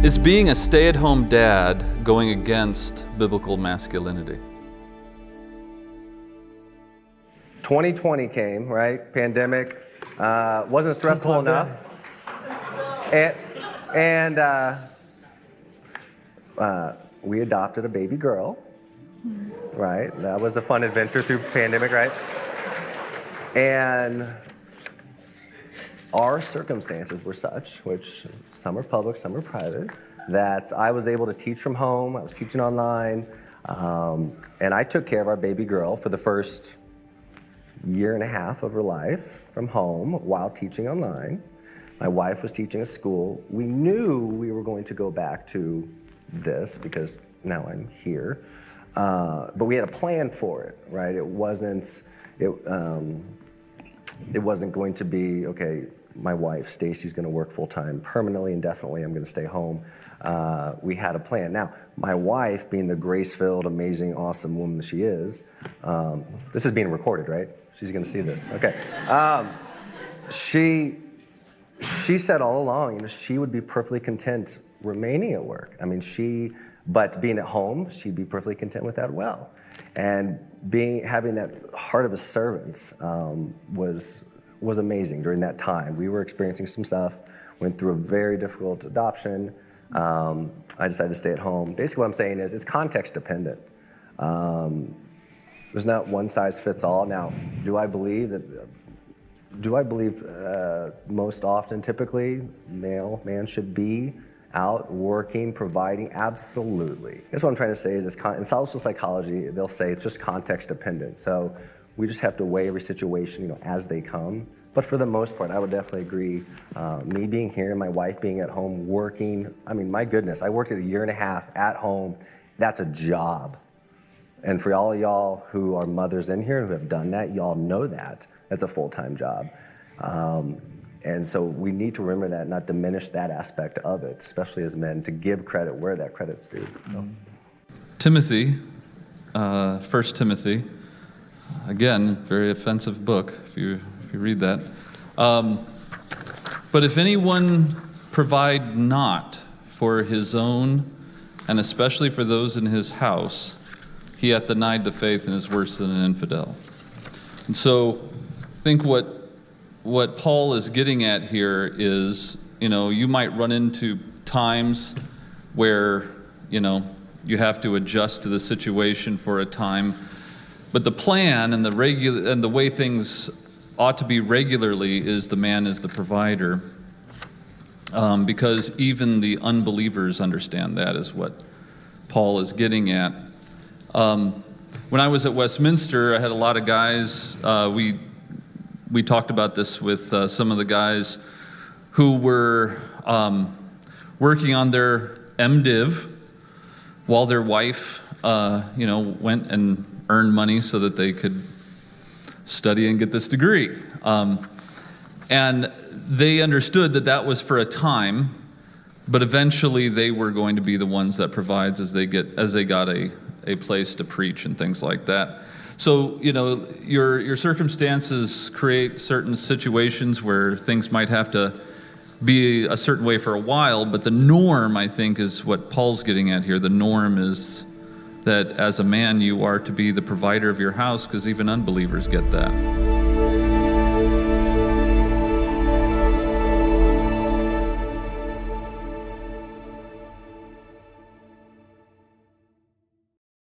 Is being a stay-at-home dad going against biblical masculinity? 2020 came, right? Pandemic. Wasn't stressful enough. And we adopted a baby girl, right? That was a fun adventure through pandemic, right? And our circumstances were such, which some are public, some are private, that I was able to teach from home. I was teaching online, and I took care of our baby girl for the first year and a half of her life from home while teaching online. My wife was teaching at school. We knew we were going to go back to this because now I'm here, but we had a plan for it, right? It wasn't going to be, okay, my wife, Stacy's gonna work full-time permanently, indefinitely, I'm gonna stay home. We had a plan. Now, my wife, being the grace-filled, amazing, awesome woman that she is, this is being recorded, right? She's gonna see this, okay. She said all along, she would be perfectly content remaining at work. I mean, but being at home, she'd be perfectly content with that well. And having that heart of a servant was amazing during that time. We were experiencing some stuff, went through a very difficult adoption. I decided to stay at home. Basically what I'm saying is it's context dependent. There's not one size fits all. Now, do I believe most often, typically, man should be out working, providing? Absolutely. That's what I'm trying to say is in social psychology, they'll say it's just context dependent. So we just have to weigh every situation, as they come. But for the most part, I would definitely agree. Me being here, my wife being at home working, I mean, my goodness, I worked a year and a half at home. That's a job. And for all y'all who are mothers in here who have done that, y'all know that. That's a full-time job. And so we need to remember that, not diminish that aspect of it, especially as men, to give credit where that credit's due. So. Timothy, 1 Timothy, again, very offensive book if you read that. But if anyone provide not for his own, and especially for those in his house, he hath denied the faith and is worse than an infidel. And so I think what Paul is getting at here is, you might run into times where, you have to adjust to the situation for a time. But the plan and the way things ought to be regularly is the man is the provider, because even the unbelievers understand that is what Paul is getting at. When I was at Westminster, I had a lot of guys. We talked about this with some of the guys who were working on their MDiv while their wife, went and earned money so that they could study and get this degree. And they understood that that was for a time, but eventually they were going to be the ones that provides as they got a place to preach and things like that. So, your circumstances create certain situations where things might have to be a certain way for a while, but the norm, I think, is what Paul's getting at here. The norm is that as a man, you are to be the provider of your house, because even unbelievers get that.